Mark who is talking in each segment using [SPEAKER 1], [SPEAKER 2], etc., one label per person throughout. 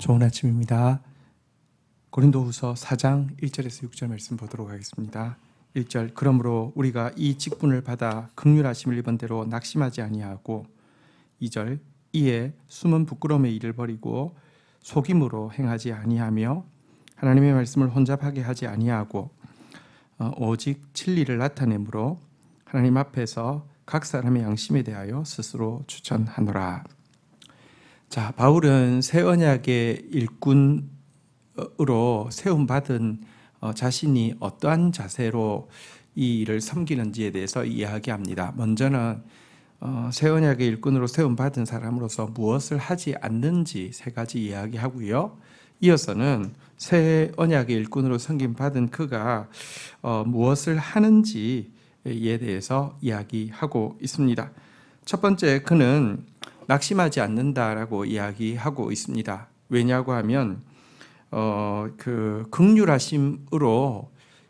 [SPEAKER 1] 좋은 아침입니다. 고린도후서 4장 1절에서 6절 말씀 보도록 하겠습니다. 1절 그러므로 우리가 이 직분을 받아 긍휼하심을 입은 대로 낙심하지 아니하고 2절 이에 숨은 부끄러움의 일을 버리고 속임으로 행하지 아니하며 하나님의 말씀을 혼잡하게 하지 아니하고 오직 진리를 나타내므로 하나님 앞에서 각 사람의 양심에 대하여 스스로 추천하노라. 자, 바울은 새 언약의 일꾼으로 세움받은 자신이 어떠한 자세로 이 일을 섬기는지에 대해서 이야기합니다. 먼저는 새 언약의 일꾼으로 세움받은 사람으로서 무엇을 하지 않는지 세 가지 이야기하고요. 이어서는 새 언약의 일꾼으로 섬김받은 그가 무엇을 하는지에 대해서 이야기하고 있습니다. 첫 번째, 그는 낙심하지 않는다라고 이야기하고 있습니다. 왜냐고 하면 그 긍휼하심으로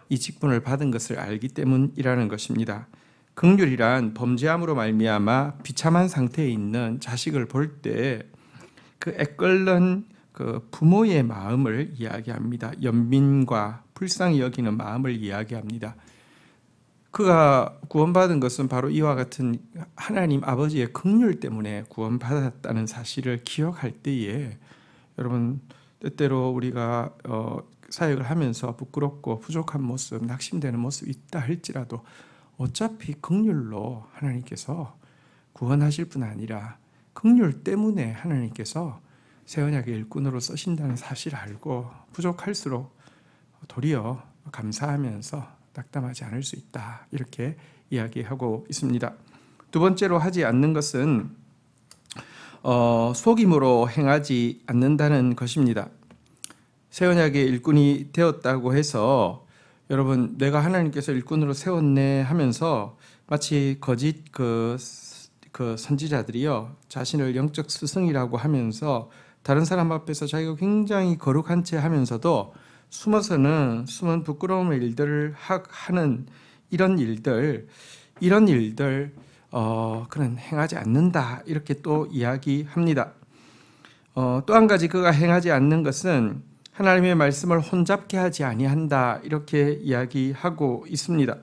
[SPEAKER 1] 이 직분을 받은 것을 알기 때문이라는 것입니다. 긍휼이란 범죄함으로 말미암아 비참한 상태에 있는 자식을 볼 때 그 애끓는 그 부모의 마음을 이야기합니다. 연민과 불쌍히 여기는 마음을 이야기합니다. 그가 구원받은 것은 바로 이와 같은 하나님 아버지의 긍휼 때문에 구원받았다는 사실을 기억할 때에 여러분 때때로 우리가 사역을 하면서 부끄럽고 부족한 모습, 낙심되는 모습이 있다 할지라도 어차피 긍휼로 하나님께서 구원하실 뿐 아니라 긍휼 때문에 하나님께서 새 언약의 일꾼으로 쓰신다는 사실을 알고 부족할수록 도리어 감사하면서 낙담하지 않을 수 있다, 이렇게 이야기하고 있습니다. 두 번째로 하지 않는 것은 속임으로 행하지 않는다는 것입니다. 새 언약의 일꾼이 되었다고 해서 여러분 내가 하나님께서 일꾼으로 세웠네 하면서 마치 거짓 그 선지자들이요 자신을 영적 스승이라고 하면서 다른 사람 앞에서 자기가 굉장히 거룩한 채 하면서도 숨은 부끄러움의 일들을 하는 이런 일들 그는 행하지 않는다, 이렇게 또 이야기합니다. 또 한 가지 그가 행하지 않는 것은 하나님의 말씀을 혼잡게 하지 아니한다, 이렇게 이야기하고 있습니다.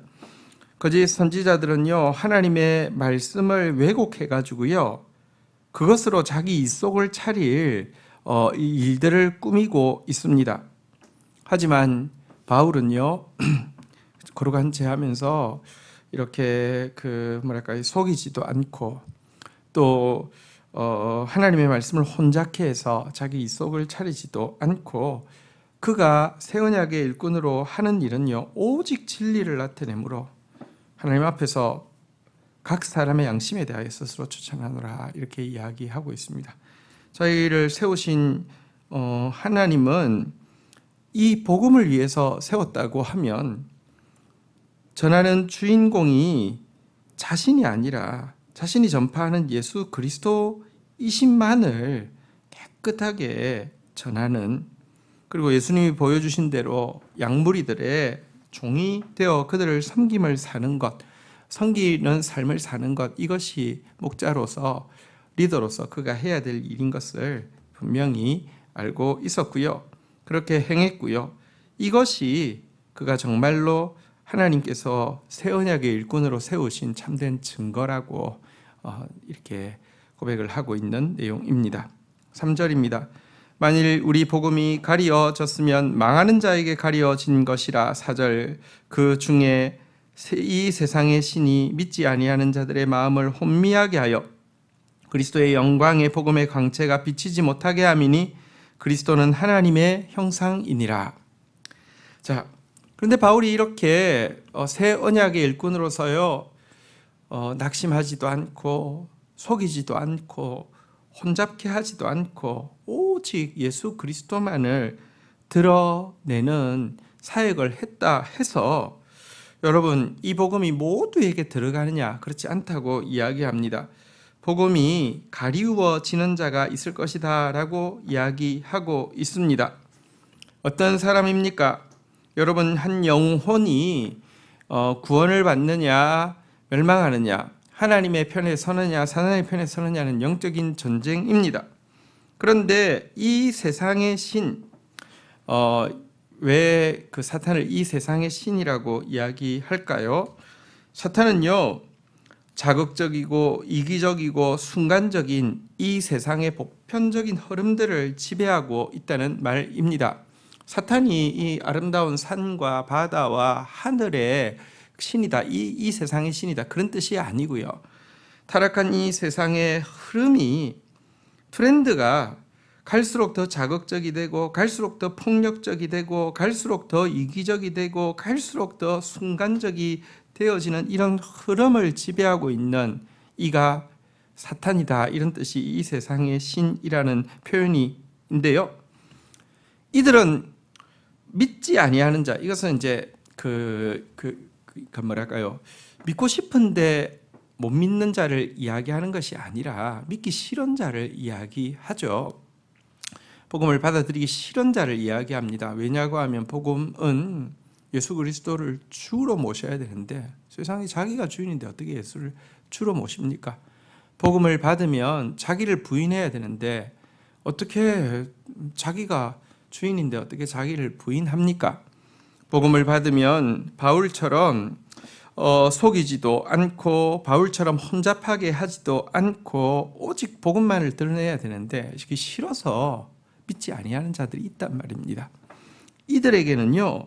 [SPEAKER 1] 거짓 선지자들은요 하나님의 말씀을 왜곡해 가지고요 그것으로 자기 입속을 차릴 일들을 꾸미고 있습니다. 하지만 바울은요 거룩한 채 하면서 이렇게 속이지도 않고 또 하나님의 말씀을 혼잡케 해서 자기 입속을 차리지도 않고 그가 새 언약의 일꾼으로 하는 일은요 오직 진리를 나타내므로 하나님 앞에서 각 사람의 양심에 대하여 스스로 추천하노라, 이렇게 이야기하고 있습니다. 저희를 세우신 하나님은 이 복음을 위해서 세웠다고 하면 전하는 주인공이 자신이 아니라 자신이 전파하는 예수 그리스도이신만을 깨끗하게 전하는, 그리고 예수님이 보여주신 대로 양무리들의 종이 되어 그들을 섬김을 사는 것, 섬기는 삶을 사는 것, 이것이 목자로서 리더로서 그가 해야 될 일인 것을 분명히 알고 있었고요. 그렇게 행했고요. 이것이 그가 정말로 하나님께서 새 언약의 일꾼으로 세우신 참된 증거라고 이렇게 고백을 하고 있는 내용입니다. 3절입니다. 만일 우리 복음이 가리워졌으면 망하는 자에게 가리워진 것이라. 4절 그 중에 이 세상의 신이 믿지 아니하는 자들의 마음을 혼미하게 하여 그리스도의 영광의 복음의 광채가 비치지 못하게 함이니 그리스도는 하나님의 형상이니라. 자, 그런데 바울이 이렇게 새 언약의 일꾼으로서요 낙심하지도 않고 속이지도 않고 혼잡케 하지도 않고 오직 예수 그리스도만을 드러내는 사역을 했다 해서 여러분 이 복음이 모두에게 들어가느냐? 그렇지 않다고 이야기합니다. 복음이 가리워지는 자가 있을 것이다 라고 이야기하고 있습니다. 어떤 사람입니까? 여러분 한 영혼이 구원을 받느냐 멸망하느냐, 하나님의 편에 서느냐 사단의 편에 서느냐는 영적인 전쟁입니다. 그런데 이 세상의 신, 왜 그 사탄을 이 세상의 신이라고 이야기할까요? 사탄은요, 자극적이고 이기적이고 순간적인 이 세상의 보편적인 흐름들을 지배하고 있다는 말입니다. 사탄이 이 아름다운 산과 바다와 하늘의 신이다, 이 세상의 신이다, 그런 뜻이 아니고요. 타락한 이 세상의 흐름이, 트렌드가 갈수록 더 자극적이 되고 갈수록 더 폭력적이 되고 갈수록 더 이기적이 되고 갈수록 더 순간적이 되어지는 이런 흐름을 지배하고 있는 이가 사탄이다, 이런 뜻이 이 세상의 신이라는 표현인데요. 이들은 믿지 아니하는 자, 이것은 이제 뭐랄까요, 믿고 싶은데 못 믿는 자를 이야기하는 것이 아니라 믿기 싫은 자를 이야기하죠. 복음을 받아들이기 싫은 자를 이야기합니다. 왜냐고 하면 복음은 예수 그리스도를 주로 모셔야 되는데 세상에 자기가 주인인데 어떻게 예수를 주로 모십니까? 복음을 받으면 자기를 부인해야 되는데 어떻게 자기가 주인인데 어떻게 자기를 부인합니까? 복음을 받으면 바울처럼 속이지도 않고 바울처럼 혼잡하게 하지도 않고 오직 복음만을 드러내야 되는데 이게 싫어서 믿지 아니하는 자들이 있단 말입니다. 이들에게는요,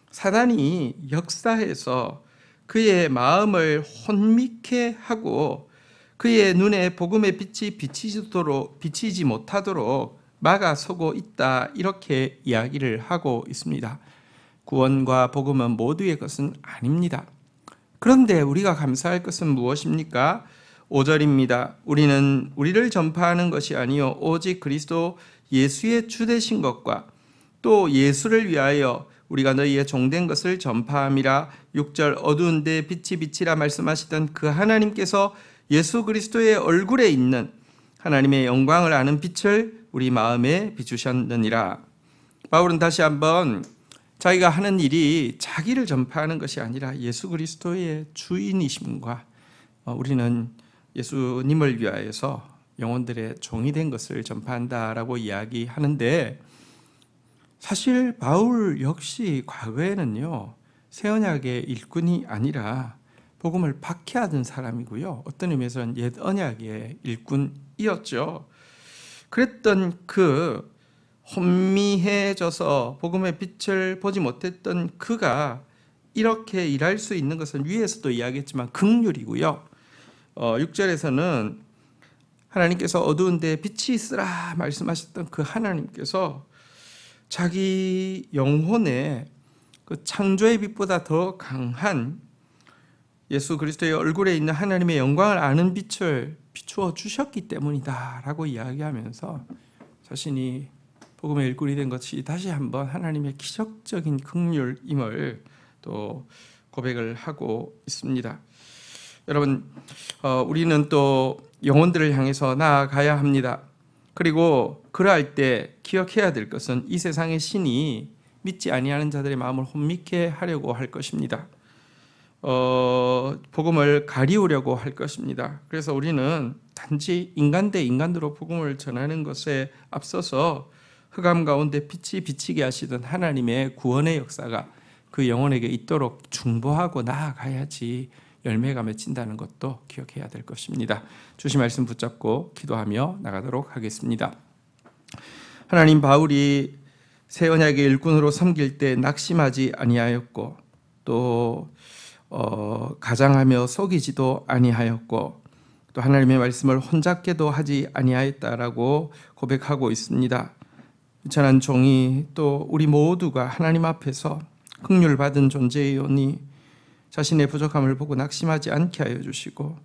[SPEAKER 1] 사단이 역사해서 그의 마음을 혼미케 하고 그의 눈에 복음의 빛이 비치지 못하도록 막아서고 있다, 이렇게 이야기를 하고 있습니다. 구원과 복음은 모두의 것은 아닙니다. 그런데 우리가 감사할 것은 무엇입니까? 5절입니다. 우리는 우리를 전파하는 것이 아니요 오직 그리스도 예수의 주 되신 것과 또 예수를 위하여 우리가 너희의 종된 것을 전파함이라. 6절 어두운 데 빛이 빛이라 말씀하시던 그 하나님께서 예수 그리스도의 얼굴에 있는 하나님의 영광을 아는 빛을 우리 마음에 비추셨느니라. 바울은 다시 한번 자기가 하는 일이 자기를 전파하는 것이 아니라 예수 그리스도의 주인이심과 우리는 예수님을 위하여서 영혼들의 종이 된 것을 전파한다라고 이야기하는데, 사실 바울 역시 과거에는요, 새 언약의 일꾼이 아니라 복음을 박해하던 사람이고요, 어떤 의미에서는 옛 언약의 일꾼이었죠. 그랬던 그 혼미해져서 복음의 빛을 보지 못했던 그가 이렇게 일할 수 있는 것은 위에서도 이야기했지만 긍휼이고요. 6절에서는 하나님께서 어두운 데 빛이 있으라 말씀하셨던 그 하나님께서 자기 영혼에 그 창조의 빛보다 더 강한 예수 그리스도의 얼굴에 있는 하나님의 영광을 아는 빛을 비추어 주셨기 때문이다 라고 이야기하면서 자신이 복음의 일꾼이 된 것이 다시 한번 하나님의 기적적인 긍휼임을 또 고백을 하고 있습니다. 여러분, 우리는 또 영혼들을 향해서 나아가야 합니다. 그리고 그러할 때 기억해야 될 것은 이 세상의 신이 믿지 아니하는 자들의 마음을 혼미케 하려고 할 것입니다. 복음을 가리우려고 할 것입니다. 그래서 우리는 단지 인간 대 인간으로 복음을 전하는 것에 앞서서 흑암 가운데 빛이 비치게 하시던 하나님의 구원의 역사가 그 영혼에게 있도록 중보하고 나아가야지 열매가 맺힌다는 것도 기억해야 될 것입니다. 주신 말씀 붙잡고 기도하며 나가도록 하겠습니다. 하나님, 바울이 새 언약의 일꾼으로 섬길 때 낙심하지 아니하였고 또 가장하며 속이지도 아니하였고 또 하나님의 말씀을 혼잡게도 하지 아니하였다라고 고백하고 있습니다. 전한 종이 또 우리 모두가 하나님 앞에서 긍휼 받은 존재이오니 자신의 부족함을 보고 낙심하지 않게 하여 주시고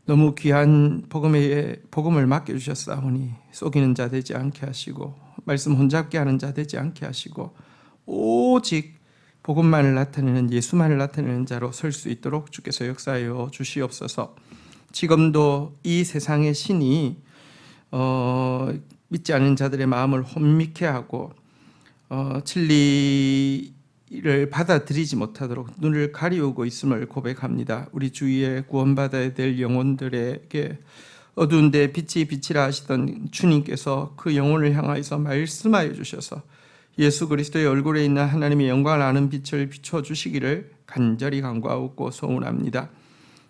[SPEAKER 1] 너무 귀한 복음을 맡겨주셨사오니 속이는 자 되지 않게 하시고 말씀 혼잡게 하는 자 되지 않게 하시고 오직 복음만을 나타내는, 예수만을 나타내는 자로 설 수 있도록 주께서 역사하여 주시옵소서. 지금도 이 세상의 신이 믿지 않은 자들의 마음을 혼미케 하고 진리를 받아들이지 못하도록 눈을 가리우고 있음을 고백합니다. 우리 주위에 구원받아야 될 영혼들에게 어두운데 빛이 빛이라 하시던 주님께서 그 영혼을 향하여서 말씀하여 주셔서 예수 그리스도의 얼굴에 있는 하나님의 영광을 아는 빛을 비춰주시기를 간절히 간구하고 소원합니다.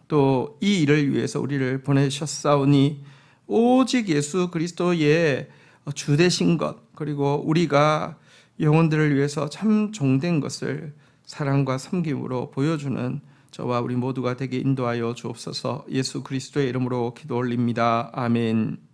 [SPEAKER 1] 또 이 일을 위해서 우리를 보내셨사오니 오직 예수 그리스도의 주되신 것, 그리고 우리가 영혼들을 위해서 참 종된 것을 사랑과 섬김으로 보여주는 저와 우리 모두가 되게 인도하여 주옵소서. 예수 그리스도의 이름으로 기도 올립니다. 아멘.